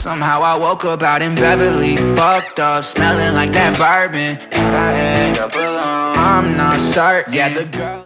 Somehow I woke up out in Beverly, fucked up, smelling like that bourbon. And I end up alone, I'm not certain. Yeah, the girl.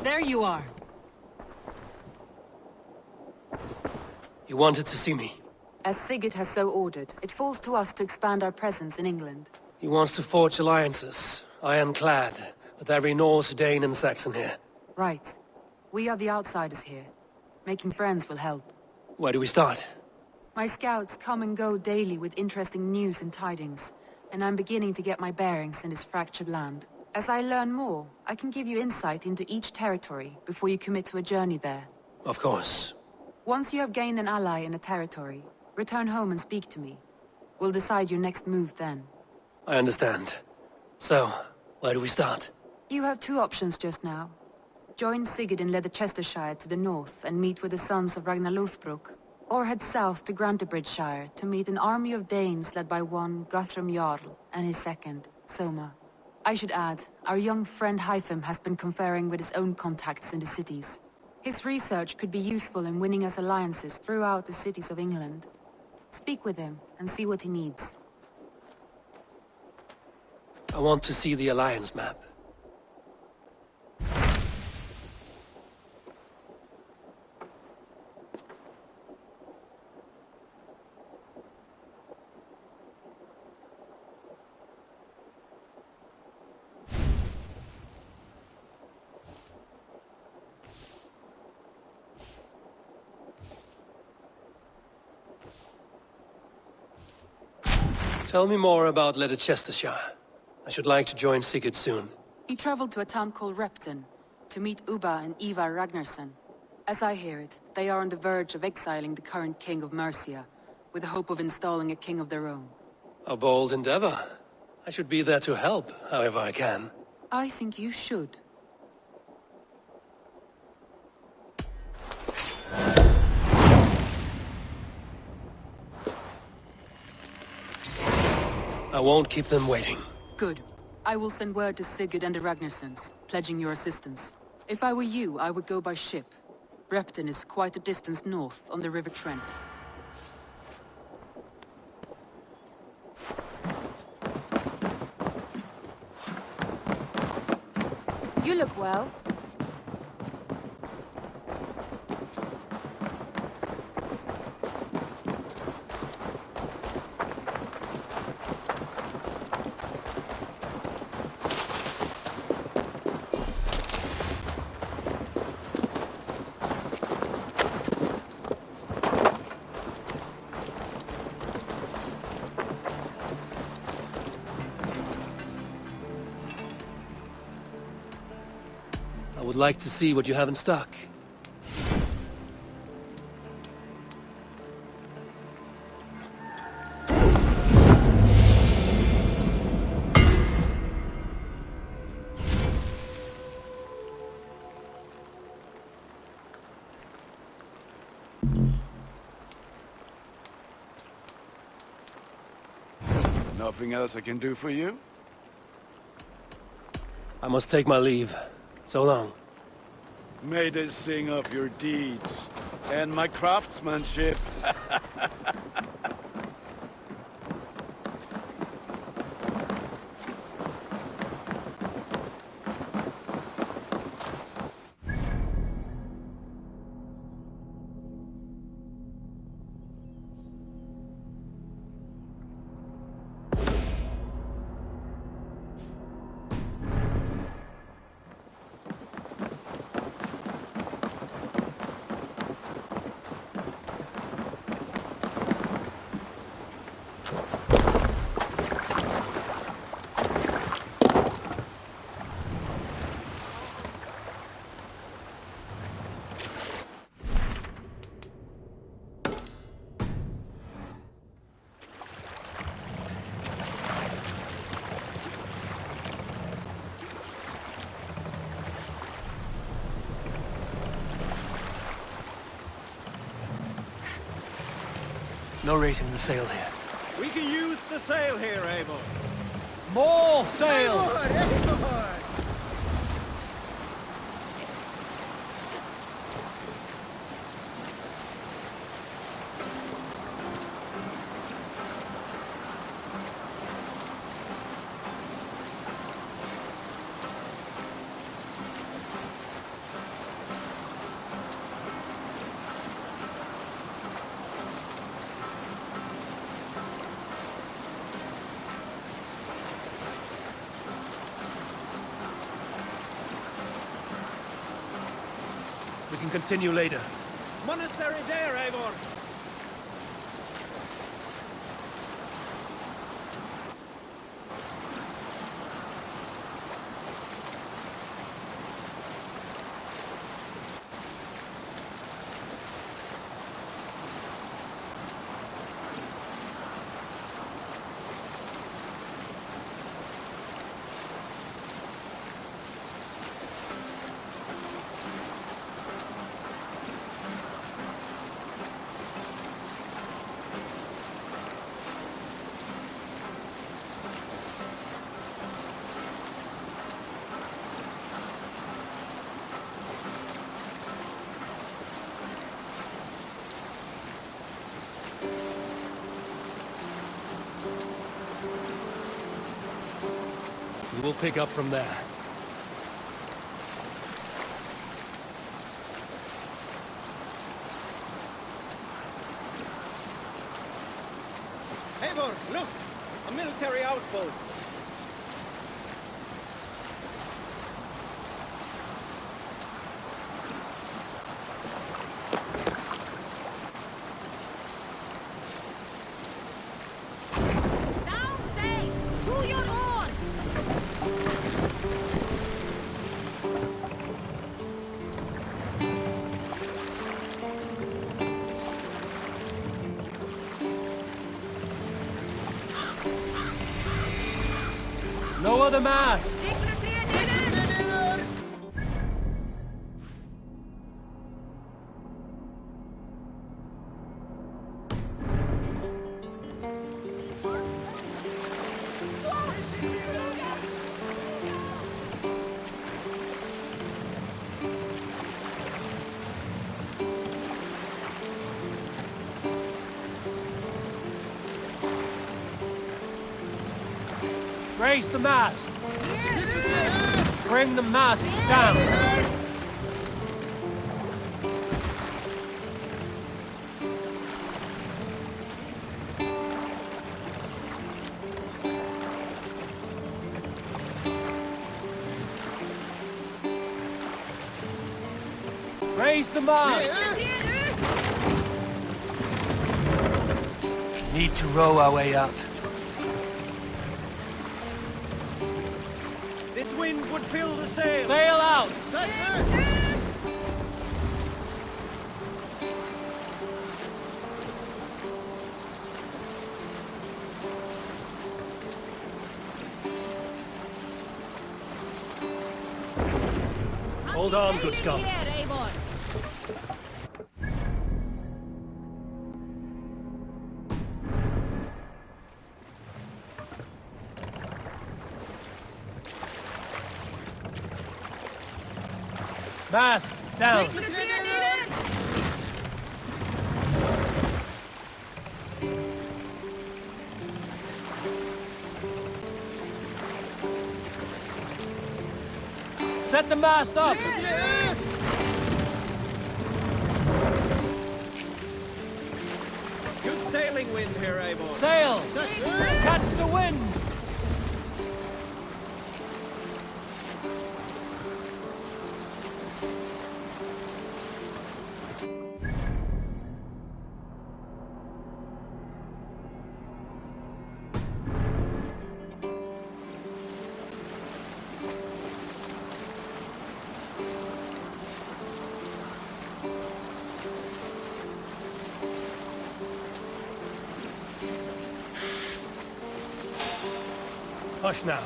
There you are. You wanted to see me? As Sigurd has so ordered, it falls to us to expand our presence in England. He wants to forge alliances, ironclad, with every Norse, Dane and Saxon here. Right. We are the outsiders here. Making friends will help. Where do we start? My scouts come and go daily with interesting news and tidings, and I'm beginning to get my bearings in this fractured land. As I learn more, I can give you insight into each territory before you commit to a journey there. Of course. Once you have gained an ally in a territory, return home and speak to me. We'll decide your next move then. I understand. So, where do we start? You have two options just now. Join Sigurd in Leicestershire to the north and meet with the sons of Ragnar Lothbrok, or head south to Grantebridgeshire to meet an army of Danes led by one Guthrum Jarl and his second, Soma. I should add, our young friend Hytham has been conferring with his own contacts in the cities. His research could be useful in winning us alliances throughout the cities of England. Speak with him and see what he needs. I want to see the alliance map. Tell me more about Leicestershire. I should like to join Sigurd soon. He traveled to a town called Repton to meet Ubba and Eivor Ragnarsson. As I hear it, they are on the verge of exiling the current king of Mercia, with the hope of installing a king of their own. A bold endeavor. I should be there to help, however I can. I think you should. I won't keep them waiting. Good. I will send word to Sigurd and the Ragnarssons, pledging your assistance. If I were you, I would go by ship. Repton is quite a distance north on the River Trent. You look well. I would like to see what you have in stock. Nothing else I can do for you? I must take my leave. So long. May they sing of your deeds and my craftsmanship. No raising the sail here. We can use the sail here, Eivor. More sail! Eivor! We can continue later. Monastery there, Eivor! We will pick up from there. Eivor, look! A military outpost! Down sail! To your oars! Lower the mast! Raise the mast! Bring the mast down! Raise the mast! Need to row our way out. This wind would fill the sail! Sail out! Hold on, good Scot. Here, Eivor. Mast down! Set the mast up! Good sailing wind here, Eivor. Sail! Catch the wind! Hush now.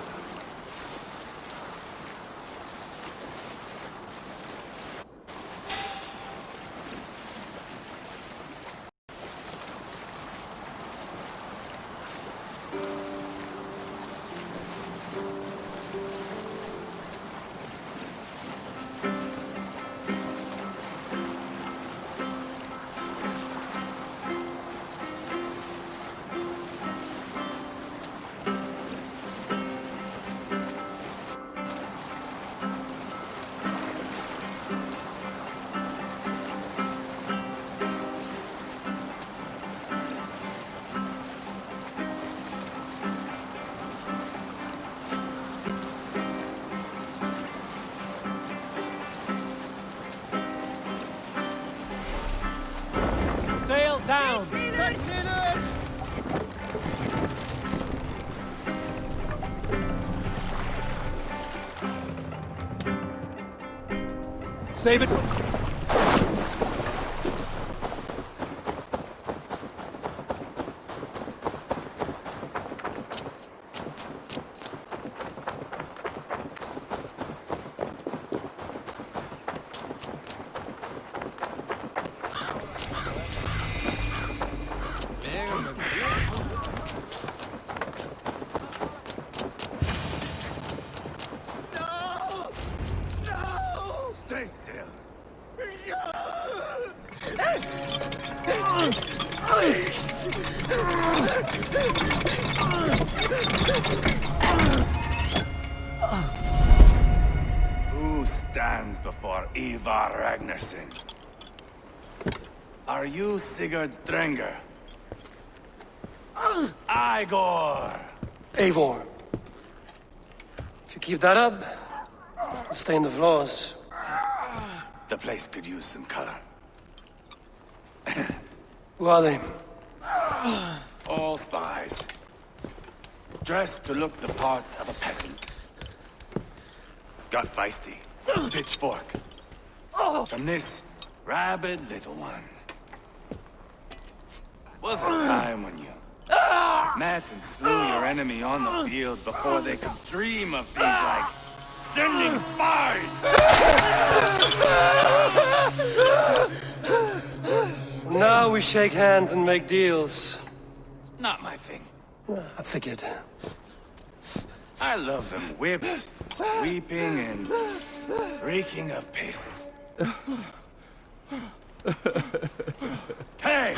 Down! Save it! Stay still. Who stands before Eivor Ragnarsson? Are you Sigurd Drenger? Eivor! Eivor. If you keep that up, it'll stain the floors. The place could use some color. Who are they? All spies. Dressed to look the part of a peasant. Got feisty. Pitchfork. From this rabid little one. Was a time when you met and slew your enemy on the field before they could dream of things like sending spies! Now we shake hands and make deals. Not my thing. I figured. I love them whipped, weeping, and reeking of piss. Hey!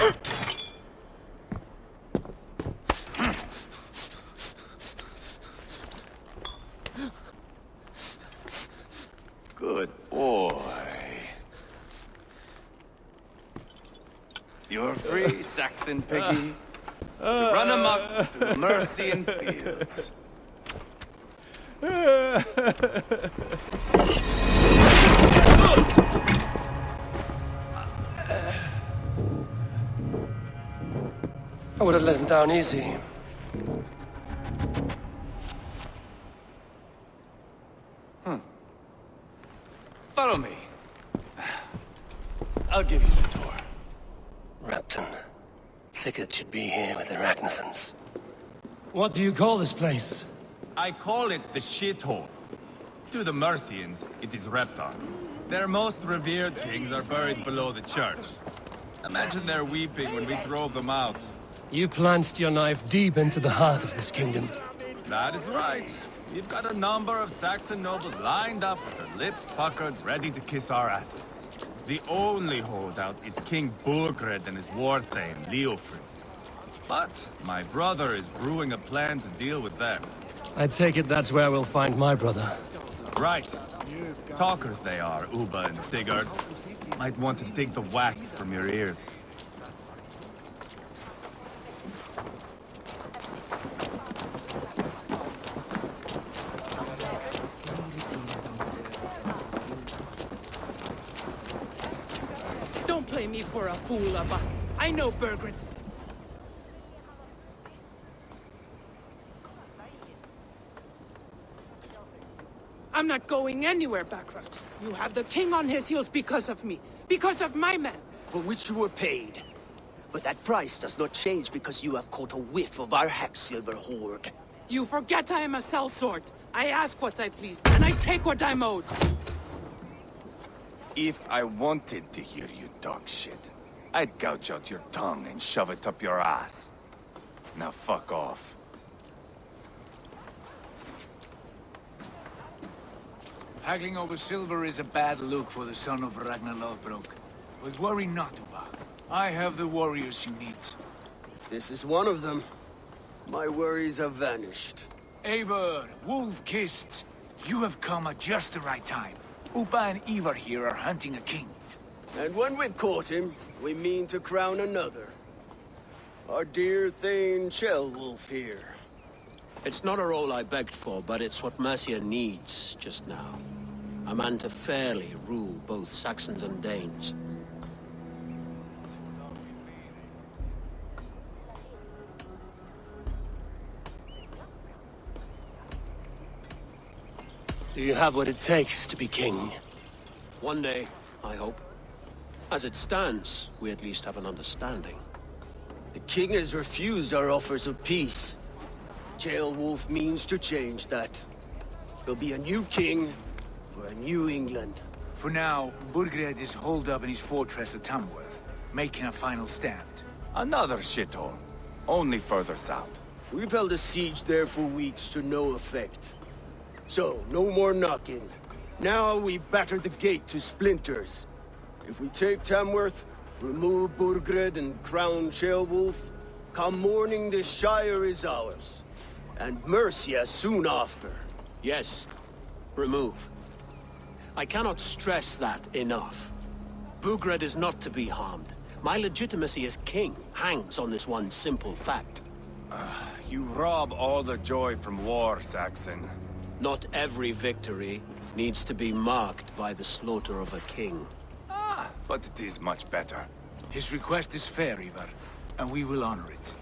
Good boy. You're free, Saxon piggy, to run amok through the Mercian fields. I would have let him down easy. Follow me. I'll give you the tour. Repton. Sigurd should be here with the Ragnarsons. What do you call this place? I call it the shithole. To the Mercians, it is Repton. Their most revered kings are buried below the church. Imagine their weeping when we drove them out. You plunged your knife deep into the heart of this kingdom. That is right. We've got a number of Saxon nobles lined up with their lips puckered, ready to kiss our asses. The only holdout is King Burgred and his warthane, Leofrid. But my brother is brewing a plan to deal with them. I take it that's where we'll find my brother. Right. Talkers they are, Uba and Sigurd. Might want to dig the wax from your ears. Don't play me for a fool, Abba. I know Burgred's... I'm not going anywhere, Backroft. You have the king on his heels because of me. Because of my men. For which you were paid. But that price does not change because you have caught a whiff of our Hacksilver hoard. You forget I am a sellsword. I ask what I please, and I take what I'm owed. If I wanted to hear you talk shit, I'd gouge out your tongue and shove it up your ass. Now fuck off. Haggling over silver is a bad look for the son of Ragnar Lothbrok. But worry not, Uba. I have the warriors you need. This is one of them. My worries have vanished. Eivor, wolf-kissed. You have come at just the right time. Uba and Eivor here are hunting a king. And when we've caught him, we mean to crown another. Our dear Thane Chelwolf here. It's not a role I begged for, but it's what Mercia needs just now. A man to fairly rule both Saxons and Danes. Do you have what it takes to be king? One day, I hope. As it stands, we at least have an understanding. The king has refused our offers of peace. Ceolwulf means to change that. There'll be a new king for a new England. For now, Burgred is holed up in his fortress at Tamworth, making a final stand. Another shithole. Only further south. We've held a siege there for weeks to no effect. So, no more knocking. Now we batter the gate to splinters. If we take Tamworth, remove Burgred and crown Ceolwulf, come morning the Shire is ours. And Mercia soon after. Yes, remove. I cannot stress that enough. Burgred is not to be harmed. My legitimacy as king hangs on this one simple fact. You rob all the joy from war, Saxon. Not every victory needs to be marked by the slaughter of a king. But it is much better. His request is fair, Eivor, and we will honor it.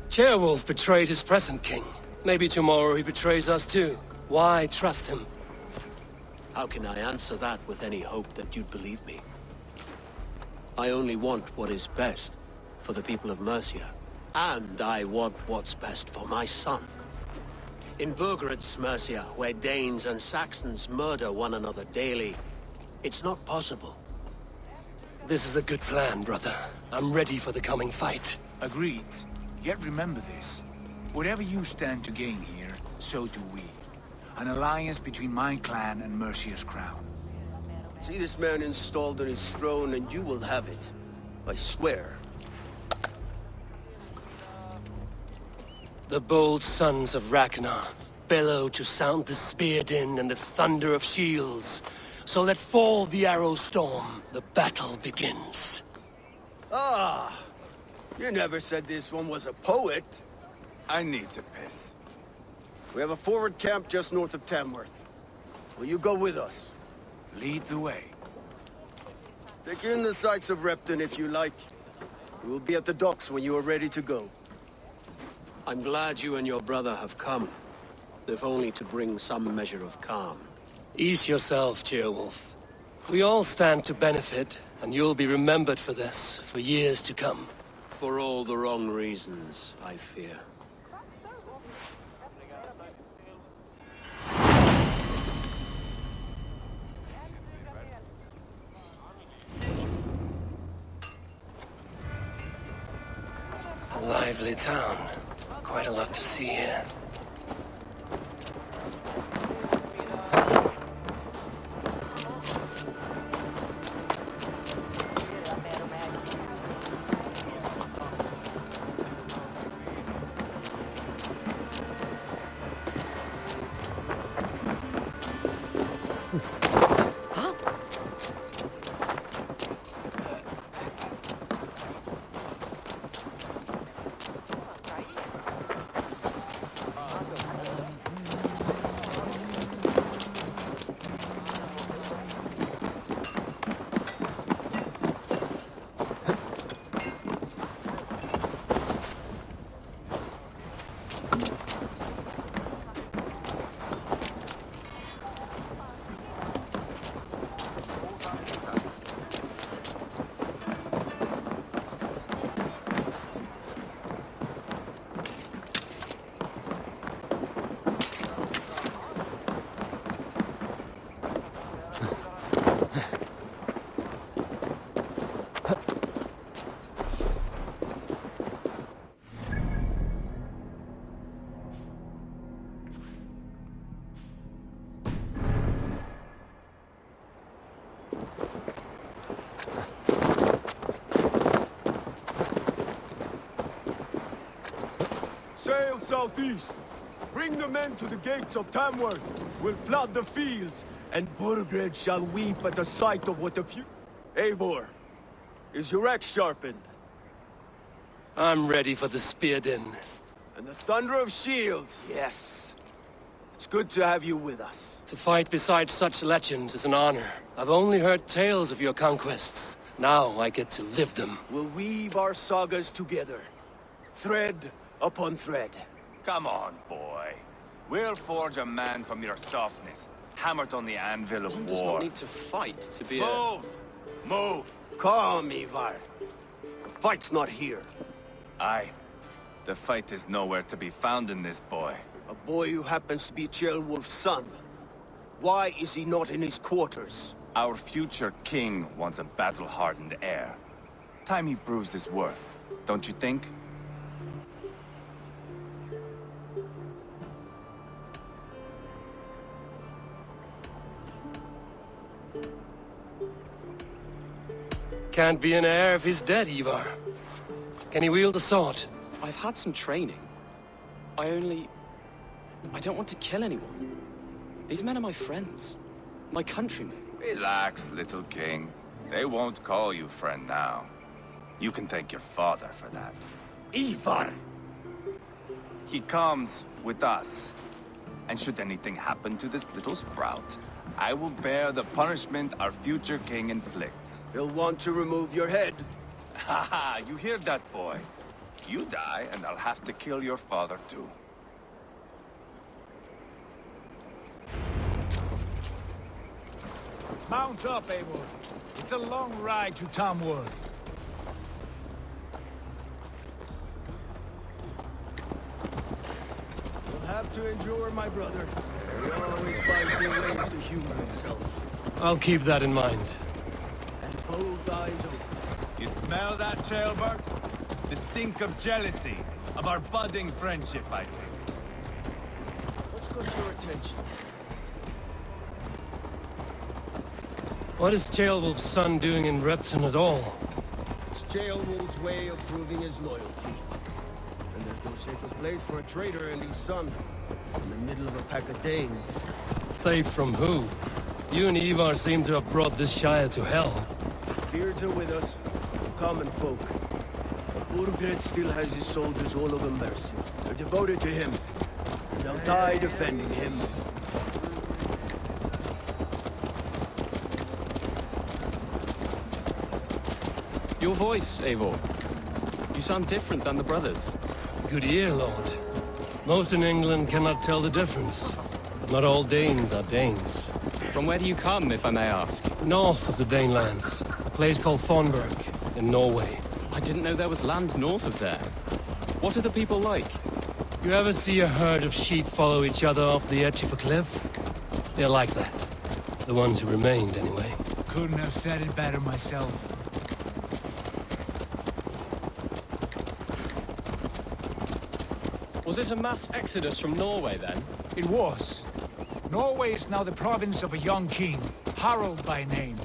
Ceolwulf betrayed his present king. Maybe tomorrow he betrays us too. Why trust him? How can I answer that with any hope that you'd believe me? I only want what is best for the people of Mercia. And I want what's best for my son. In Burgred's Mercia, where Danes and Saxons murder one another daily, it's not possible. This is a good plan, brother. I'm ready for the coming fight. Agreed. Yet remember this. Whatever you stand to gain here, so do we. An alliance between my clan and Mercia's crown. See this man installed on his throne and you will have it. I swear. The bold sons of Ragnar bellow to sound the spear din and the thunder of shields. So let fall the arrow storm. The battle begins. Ah! You never said this one was a poet. I need to piss. We have a forward camp just north of Tamworth. Will you go with us? Lead the way. Take in the sights of Repton if you like. We will be at the docks when you are ready to go. I'm glad you and your brother have come, if only to bring some measure of calm. Ease yourself, Ceolwulf. We all stand to benefit, and you'll be remembered for this for years to come. For all the wrong reasons, I fear. A lively town. Quite a lot to see here. Sail southeast. Bring the men to the gates of Tamworth. We'll flood the fields, and Burgred shall weep at the sight of what the few... Eivor, is your axe sharpened? I'm ready for the spear din. And the thunder of shields, yes. It's good to have you with us. To fight beside such legends is an honor. I've only heard tales of your conquests. Now I get to live them. We'll weave our sagas together. Thread upon thread. Come on, boy. We'll forge a man from your softness, hammered on the anvil of One war. does not need to fight to be Move! Move! Calm, Eivor. The fight's not here. Aye. The fight is nowhere to be found in this boy. A boy who happens to be Ceolwulf's son. Why is he not in his quarters? Our future king wants a battle-hardened heir. Time he proves his worth, don't you think? Can't be an heir if he's dead, Eivor. Can he wield the sword? I've had some training. I don't want to kill anyone. These men are my friends. My countrymen. Relax, little king. They won't call you friend now. You can thank your father for that. Eivor! He comes with us. And should anything happen to this little sprout, I will bear the punishment our future king inflicts. He'll want to remove your head. Haha, you hear that, boy? You die, and I'll have to kill your father, too. Mount up, Eivor. It's a long ride to Tamworth. You'll have to endure, my brother. He always finds new ways to humor himself. I'll keep that in mind. And both eyes open. You smell that, Ceolbert? The stink of jealousy, of our budding friendship, I think. What's got your attention? What is Ceolwulf's son doing in Repton at all? It's Ceolwulf's way of proving his loyalty. And there's no safer place for a traitor and his son. In the middle of a pack of Danes. Safe from who? You and Eivor seem to have brought this Shire to hell. Beards are with us, common folk. But Burgred still has his soldiers all over Mercia. They're devoted to him. And they'll die defending him. Your voice, Eivor. You sound different than the brothers. Good ear, Lord. Most in England cannot tell the difference. Not all Danes are Danes. From where do you come, if I may ask? North of the Danelands, a place called Thornburg, in Norway. I didn't know there was land north of there. What are the people like? You ever see a herd of sheep follow each other off the edge of a cliff? They're like that. The ones who remained, anyway. Couldn't have said it better myself. Was it a mass exodus from Norway, then? It was. Norway is now the province of a young king, Harald by name.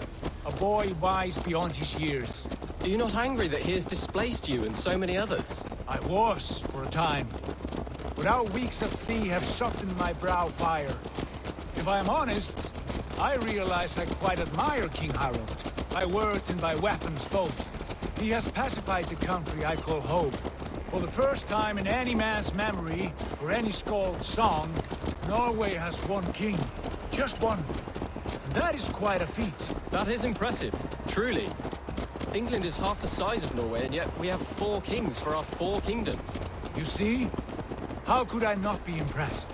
A boy wise beyond his years. Are you not angry that he has displaced you and so many others? I was, for a time. But our weeks at sea have softened my brow fire. If I am honest, I realize I quite admire King Harald. By words and by weapons both. He has pacified the country I call home. For the first time in any man's memory, or any skald's song, Norway has one king. Just one. And that is quite a feat. That is impressive, truly. England is half the size of Norway, and yet we have 4 kings for our 4 kingdoms. You see? How could I not be impressed?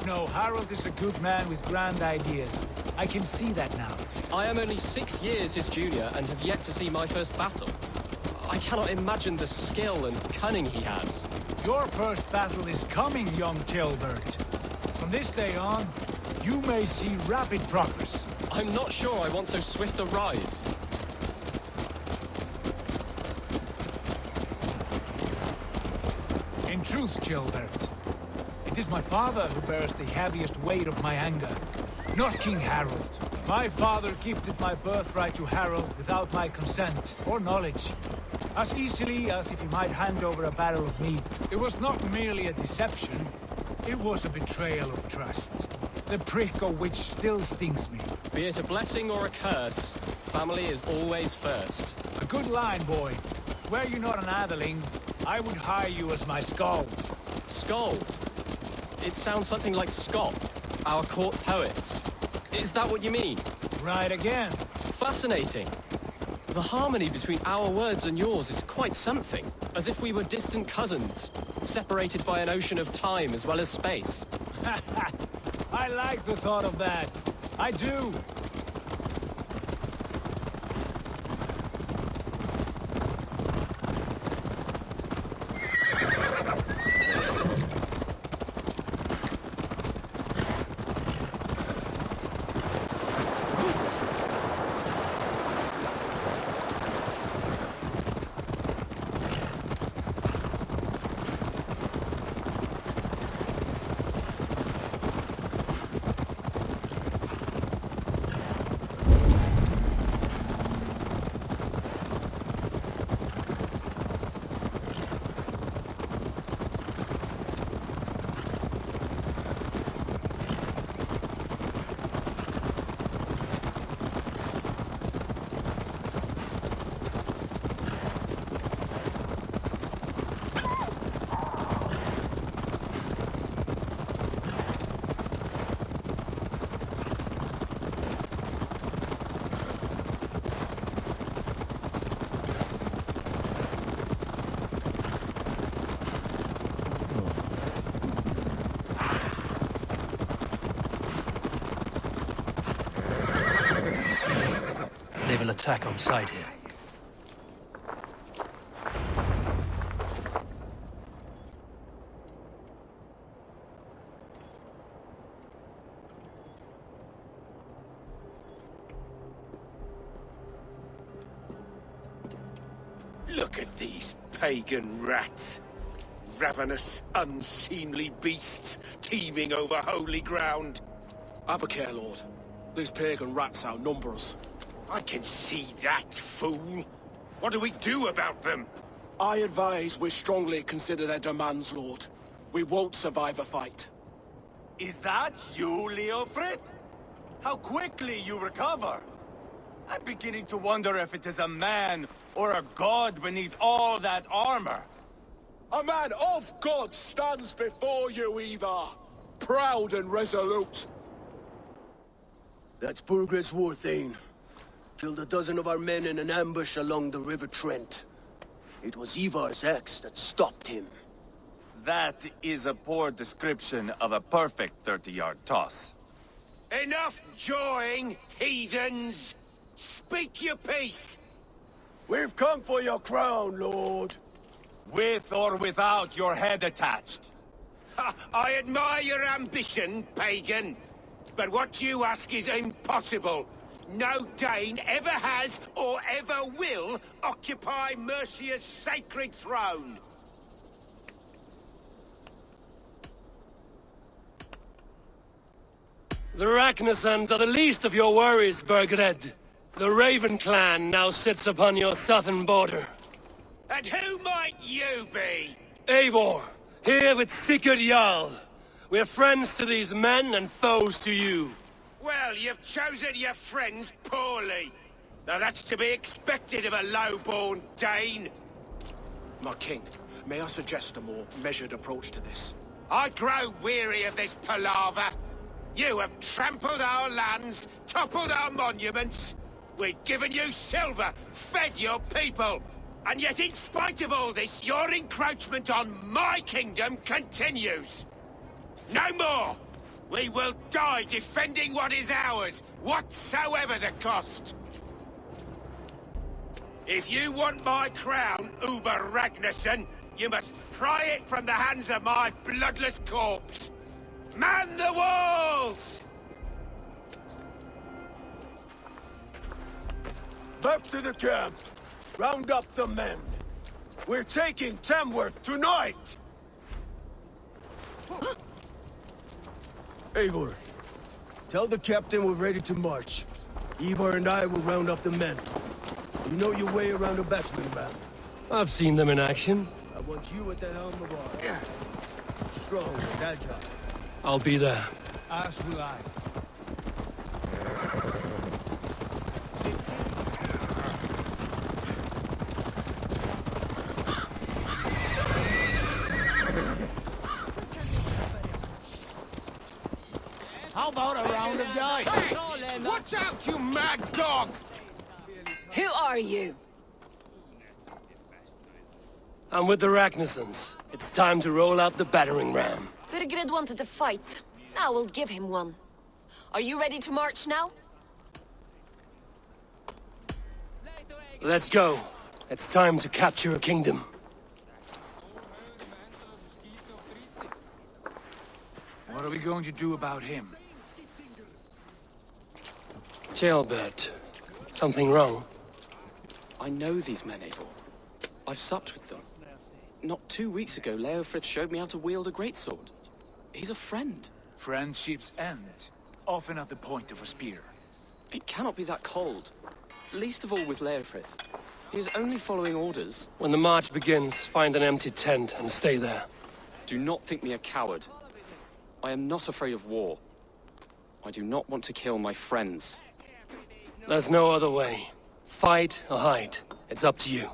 No, Harald is a good man with grand ideas. I can see that now. I am only 6 years his junior, and have yet to see my first battle. I cannot imagine the skill and cunning he has. Your first battle is coming, young Ceolbert. From this day on, you may see rapid progress. I'm not sure I want so swift a rise. In truth, Ceolbert, it is my father who bears the heaviest weight of my anger, not King Harald. My father gifted my birthright to Harald without my consent or knowledge. As easily as if he might hand over a barrel of mead. It was not merely a deception, it was a betrayal of trust. The prick of which still stings me. Be it a blessing or a curse, family is always first. A good line, boy. Were you not an atheling, I would hire you as my skald. Skald? It sounds something like Scott. Our court poets. Is that what you mean? Right again. Fascinating. The harmony between our words and yours is quite something. As if we were distant cousins, separated by an ocean of time as well as space. I like the thought of that. I do. They will attack on sight here. Look at these pagan rats. Ravenous, unseemly beasts teeming over holy ground. Have a care, Lord. These pagan rats outnumber us. I can see that, fool. What do we do about them? I advise we strongly consider their demands, Lord. We won't survive a fight. Is that you, Leofrid? How quickly you recover! I'm beginning to wonder if it is a man or a god beneath all that armor. A man of God stands before you, Eivor. Proud and resolute. That's Burgred's war thane. Killed a dozen of our men in an ambush along the River Trent. It was Eivor's axe that stopped him. That is a poor description of a perfect 30-yard toss. Enough jawing, heathens! Speak your piece! We've come for your crown, Lord. With or without your head attached. Ha, I admire your ambition, pagan. But what you ask is impossible. No Dane ever has or ever will occupy Mercia's sacred throne. The Ragnarsons are the least of your worries, Burgred. The Raven clan now sits upon your southern border. And who might you be? Eivor, here with Sigurd Jarl. We're friends to these men and foes to you. Well, you've chosen your friends poorly. Now that's to be expected of a low-born Dane. My king, may I suggest a more measured approach to this? I grow weary of this palaver. You have trampled our lands, toppled our monuments. We've given you silver, fed your people. And yet in spite of all this, your encroachment on my kingdom continues. No more! We will die defending what is ours, whatsoever the cost. If you want my crown, Uber Ragnarsson, you must pry it from the hands of my bloodless corpse. Man the walls! Back to the camp. Round up the men. We're taking Tamworth tonight! Eivor, tell the captain we're ready to march. Eivor and I will round up the men. You know your way around a battering ram. I've seen them in action. I want you at the helm of ours. Strong and agile. I'll be there. As will I. How about a round of dice? Watch out, you mad dog! Who are you? I'm with the Ragnarsons. It's time to roll out the battering ram. Burgred wanted to fight. Now we'll give him one. Are you ready to march now? Let's go. It's time to capture a kingdom. What are we going to do about him? Jailbird. Something wrong? I know these men, Eivor. I've supped with them. Not 2 weeks ago, Leofrith showed me how to wield a greatsword. He's a friend. Friendships end, often at the point of a spear. It cannot be that cold. Least of all with Leofrith. He is only following orders. When the march begins, find an empty tent and stay there. Do not think me a coward. I am not afraid of war. I do not want to kill my friends. There's no other way. Fight or hide. It's up to you.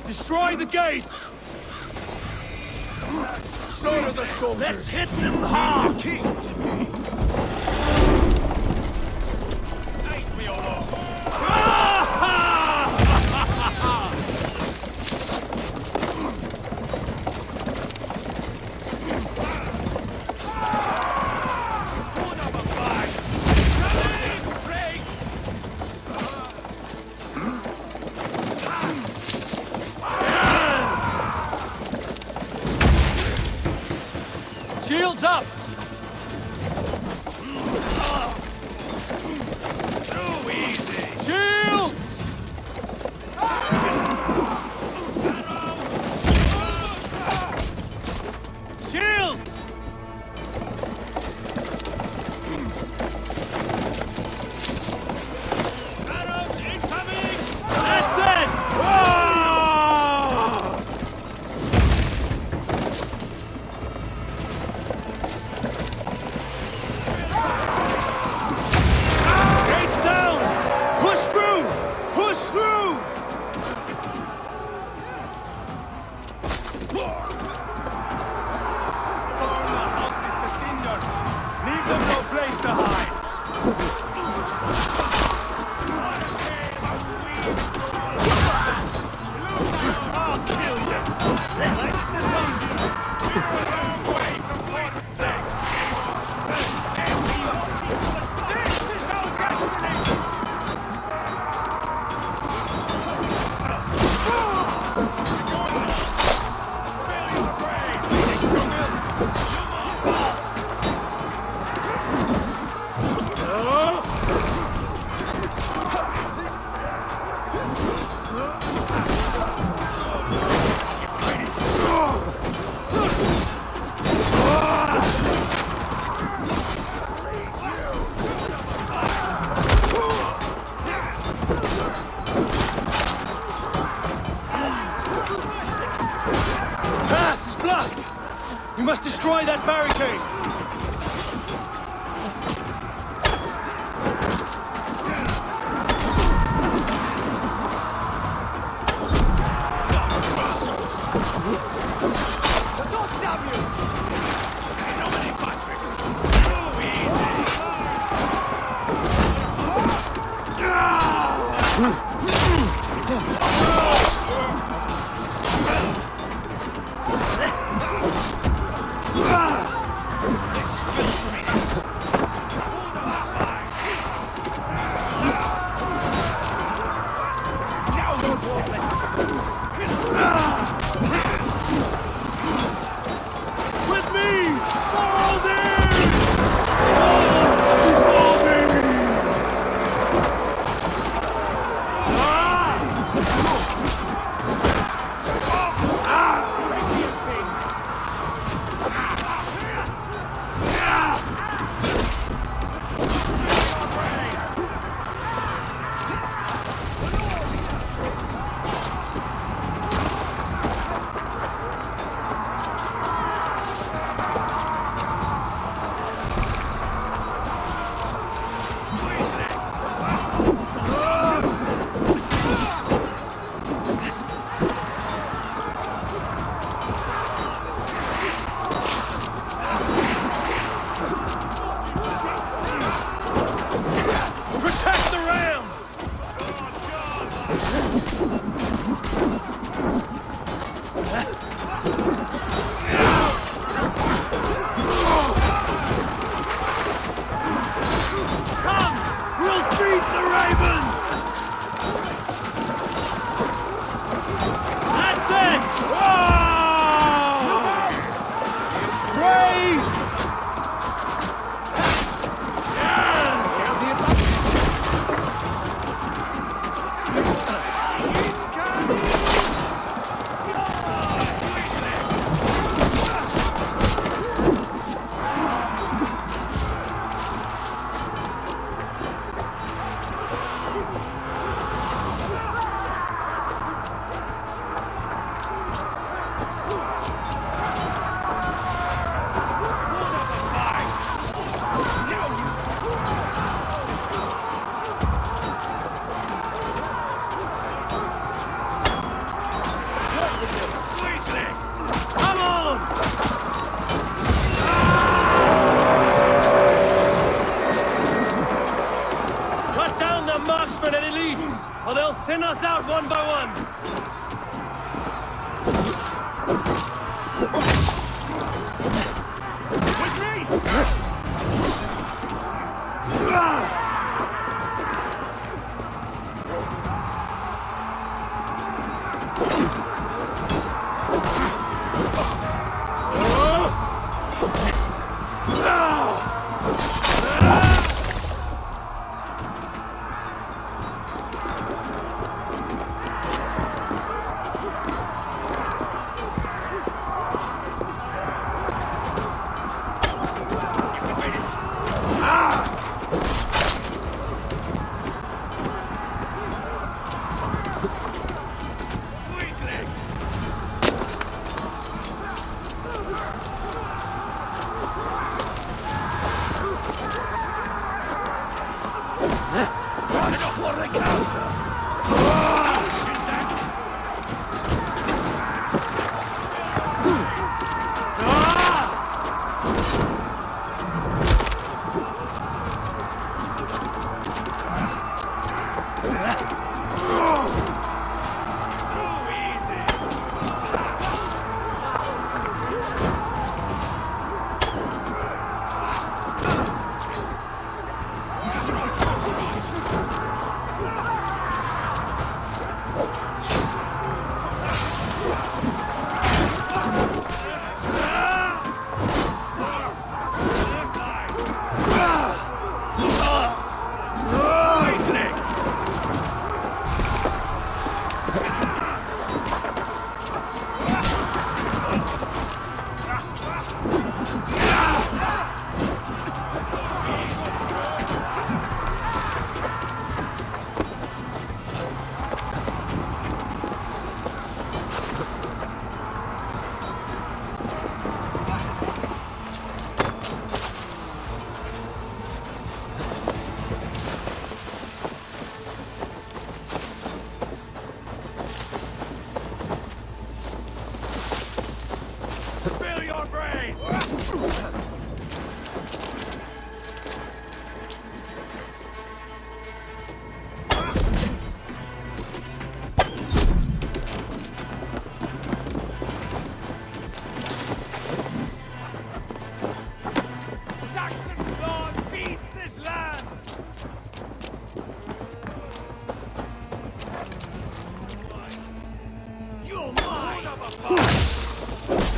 Destroy the gate! Slaughter the soldiers! Let's hit them hard! King to me! Fight me, Shields up! Too easy! Shields! Shields! Arrows incoming! That's it! Gates down! Push through! Push through! Leave them no place to hide! I'll kill you! Let's disarm you! We're a long way from one thing! This is our destiny! Spill your brain, bleeding jungle! Path is blocked! We must destroy that barricade! Don't stab you! No many batteries! Too easy! This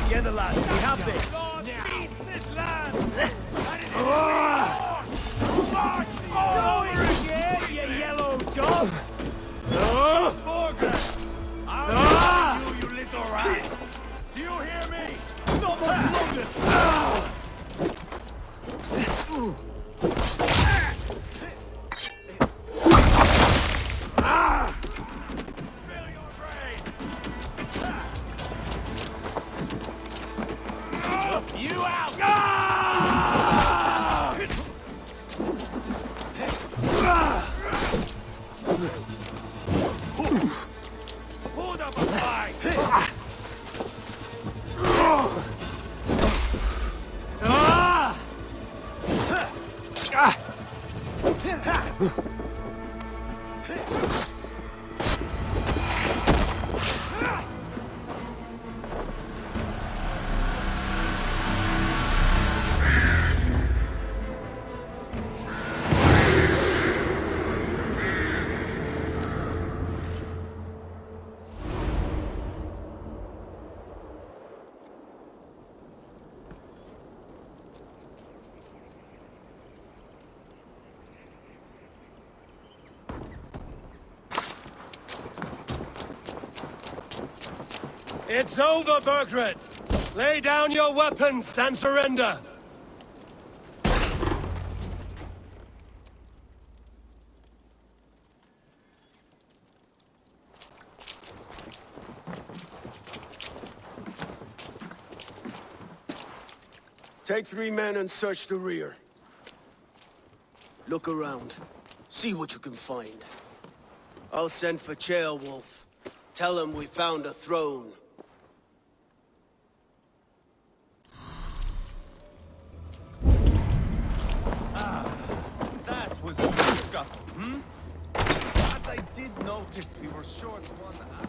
Together, lads, we have this. Beats this land. March all over again, you yellow dog. Borgren! I'll you little rat! Do you hear me? Not much longer. You out! Hold up a fight! It's over, Burgred! Lay down your weapons and surrender! Take 3 men and search the rear. Look around. See what you can find. I'll send for Ceolwulf. Tell him we found a throne. That was a good scuffle, hmm? But I did notice we were short one after.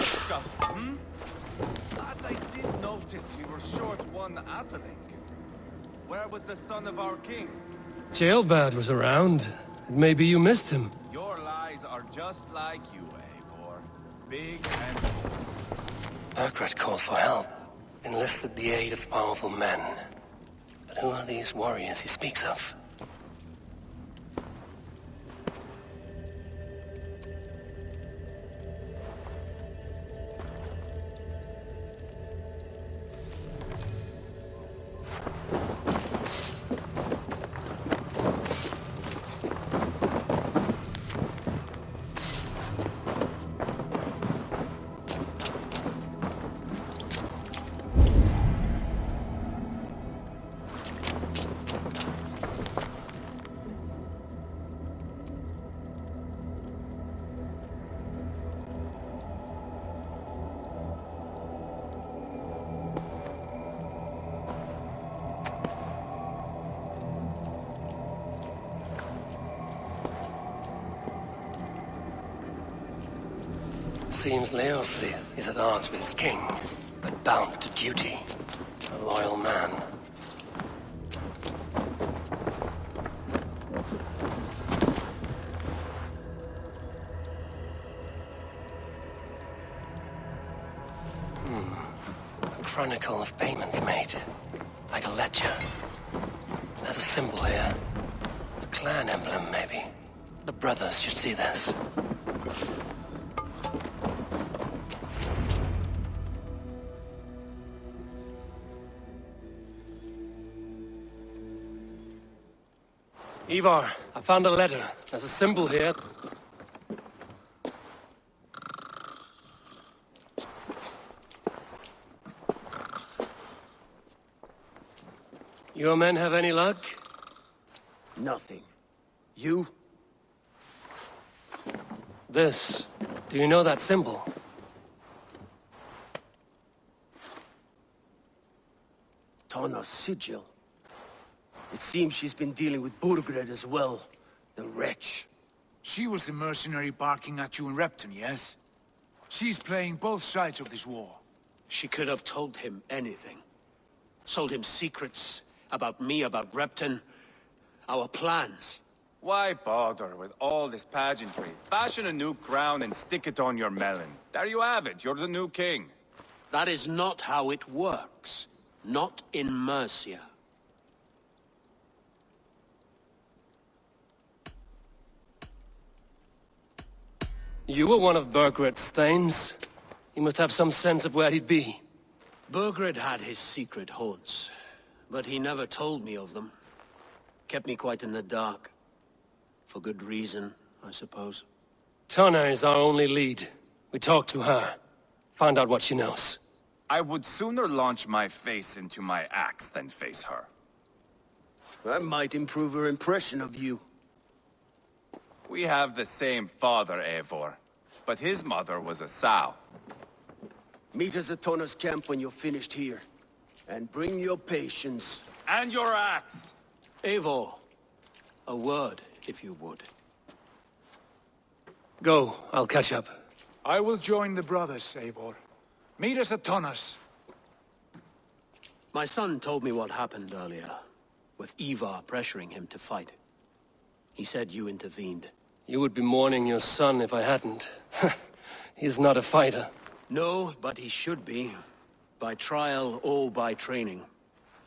discuss, hmm? As I did notice we were short one atheling. Where was the son of our king? Jailbird was around. Maybe you missed him. Your lies are just like you, Eivor. Big and... Burgred called for help, enlisted the aid of powerful men. But who are these warriors he speaks of? Seems Leofrith is at odds with his king, but bound to duty. A loyal man. A chronicle of payments made. Like a ledger. There's a symbol here. A clan emblem, maybe. The brothers should see this. Eivor, I found a letter. There's a symbol here. Your men have any luck? Nothing. You? This. Do you know that symbol? Tana's sigil. It seems she's been dealing with Burgred as well. The wretch. She was the mercenary barking at you in Repton, yes? She's playing both sides of this war. She could have told him anything. Sold him secrets about me, about Repton, our plans. Why bother with all this pageantry? Fashion a new crown and stick it on your melon. There you have it, you're the new king. That is not how it works. Not in Mercia. You were one of Burgred's thanes. He must have some sense of where he'd be. Burgred had his secret haunts, but he never told me of them. Kept me quite in the dark. For good reason, I suppose. Tana is our only lead. We talk to her. Find out what she knows. I would sooner launch my face into my axe than face her. That might improve her impression of you. We have the same father, Eivor, but his mother was a sow. Meet us at Tana's camp when you're finished here. And bring your patience. And your axe! Eivor, a word, if you would. Go, I'll catch up. I will join the brothers, Eivor. Meet us at Tana's. My son told me what happened earlier, with Eivor pressuring him to fight. He said you intervened. You would be mourning your son if I hadn't. He's not a fighter. No, but he should be. By trial or by training.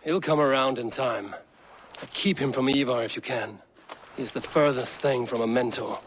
He'll come around in time. But keep him from Eivor if you can. He's the furthest thing from a mentor.